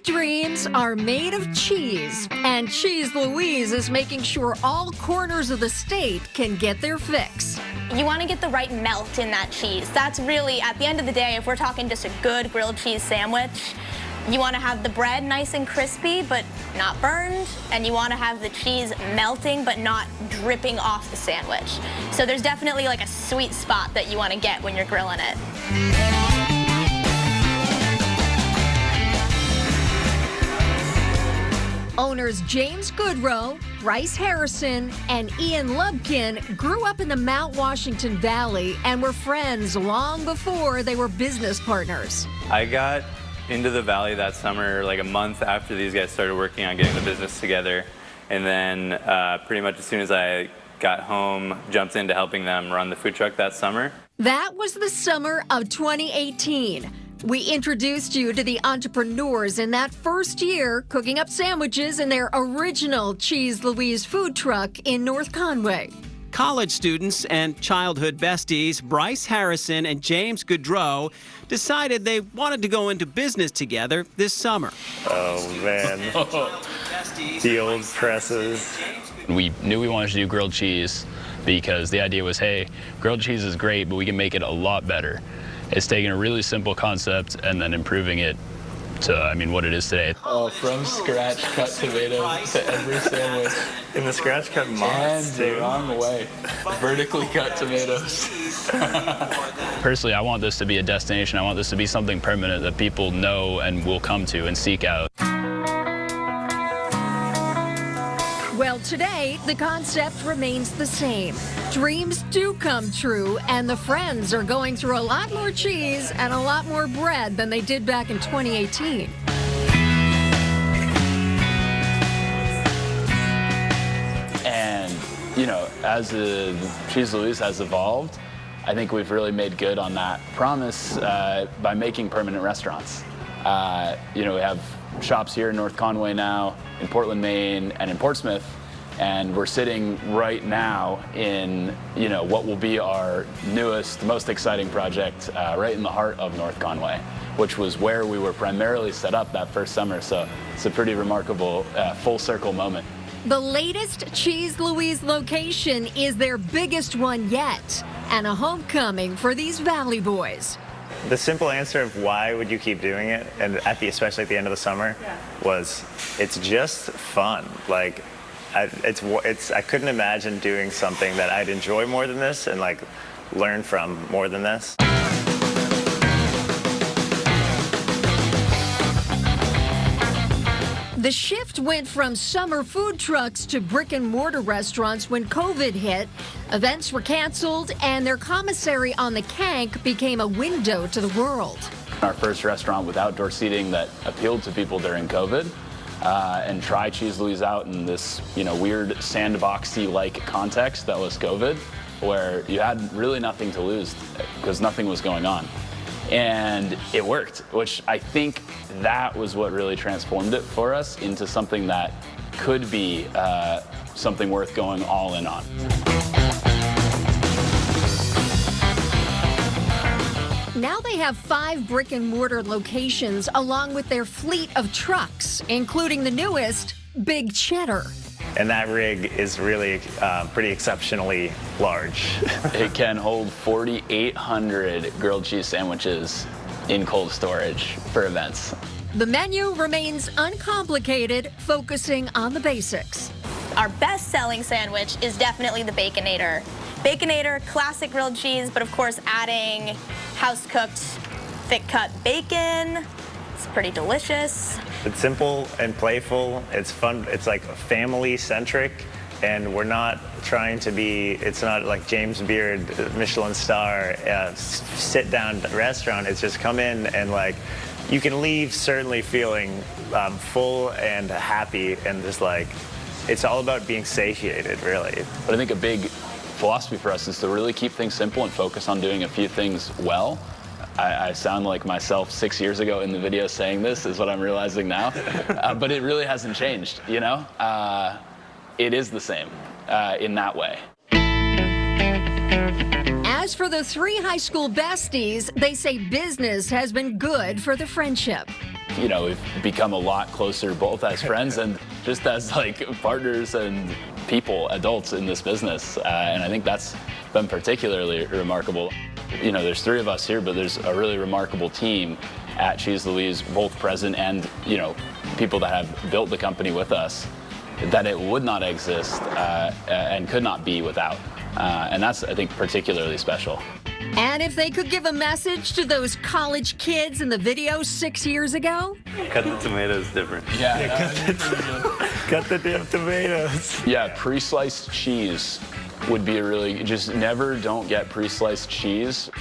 Big dreams are made of cheese, and Cheese Louise is making sure all corners of the state can get their fix. You want to get the right melt in that cheese. That's really, at the end of the day, if we're talking just a good grilled cheese sandwich, you want to have the bread nice and crispy but not burned, and you want to have the cheese melting but not dripping off the sandwich. So there's definitely like a sweet spot that you want to get when you're grilling it. Owners James Goodrow, Bryce Harrison, and Ian Lubkin grew up in the Mount Washington Valley and were friends long before they were business partners. I got into the Valley that summer, like a month after these guys started working on getting the business together. And then pretty much as soon as I got home, jumped into helping them run the food truck that summer. That was the summer of 2018. We introduced you to the entrepreneurs in that first year cooking up sandwiches in their original Cheese Louise food truck in North Conway. College students and childhood besties Bryce Harrison and James Goodrow decided they wanted to go into business together this summer. Oh, man. The old presses. We knew we wanted to do grilled cheese because the idea was, hey, grilled cheese is great, but we can make it a lot better. It's taking a really simple concept and then improving it to, what it is today. Oh, from scratch cut tomatoes to every sandwich. In the scratch cut mods, and the wrong way. Vertically cut tomatoes. Personally, I want this to be a destination. I want this to be something permanent that people know and will come to and seek out. Well, today, the concept remains the same. Dreams do come true, and the friends are going through a lot more cheese and a lot more bread than they did back in 2018. And, as the Cheese Louise has evolved, I think we've really made good on that promise by making permanent restaurants. We have shops here in North Conway now, in Portland, Maine, and in Portsmouth, and we're sitting right now in, what will be our newest, most exciting project right in the heart of North Conway, which was where we were primarily set up that first summer, so it's a pretty remarkable full circle moment. The latest Cheese Louise location is their biggest one yet, and a homecoming for these Valley boys. The simple answer of why would you keep doing it, and especially at the end of the summer, was it's just fun. Like, I couldn't imagine doing something that I'd enjoy more than this and learn from more than this. The shift went from summer food trucks to brick and mortar restaurants when COVID hit. Events were canceled, and their commissary on the Kank became a window to the world. Our first restaurant with outdoor seating that appealed to people during COVID, and try Cheese Louise out in this, weird sandboxy-like context that was COVID, where you had really nothing to lose because nothing was going on. And it worked, which I think that was what really transformed it for us into something that could be something worth going all in on. Now they have 5 brick and mortar locations along with their fleet of trucks, including the newest, Big Cheddar. And that rig is really pretty exceptionally large. It can hold 4,800 grilled cheese sandwiches in cold storage for events. The menu remains uncomplicated, focusing on the basics. Our best-selling sandwich is definitely the Baconator. Baconator, classic grilled cheese, but of course adding house-cooked, thick-cut bacon. It's pretty delicious. It's simple and playful. It's fun. It's family-centric, and we're not trying to be, it's not like James Beard, Michelin star, sit-down restaurant. It's just come in and you can leave certainly feeling full and happy, and just it's all about being satiated, really. But I think a big philosophy for us is to really keep things simple and focus on doing a few things well. I sound like myself 6 years ago in the video saying this is what I'm realizing now, but it really hasn't changed, It is the same in that way. As for the 3 high school besties, they say business has been good for the friendship. you know, we've become a lot closer both as friends and just as like partners and people, adults in this business. And I think that's been particularly remarkable. You know, there's 3 of us here, but there's a really remarkable team at Cheese Louise, both present and, you know, people that have built the company with us, that it would not exist and could not be without. And that's, I think, particularly special. And if they could give a message to those college kids in the video 6 years ago? Cut the tomatoes different. Cut the damn tomatoes. Yeah, pre-sliced cheese would be a really, just never don't get pre-sliced cheese.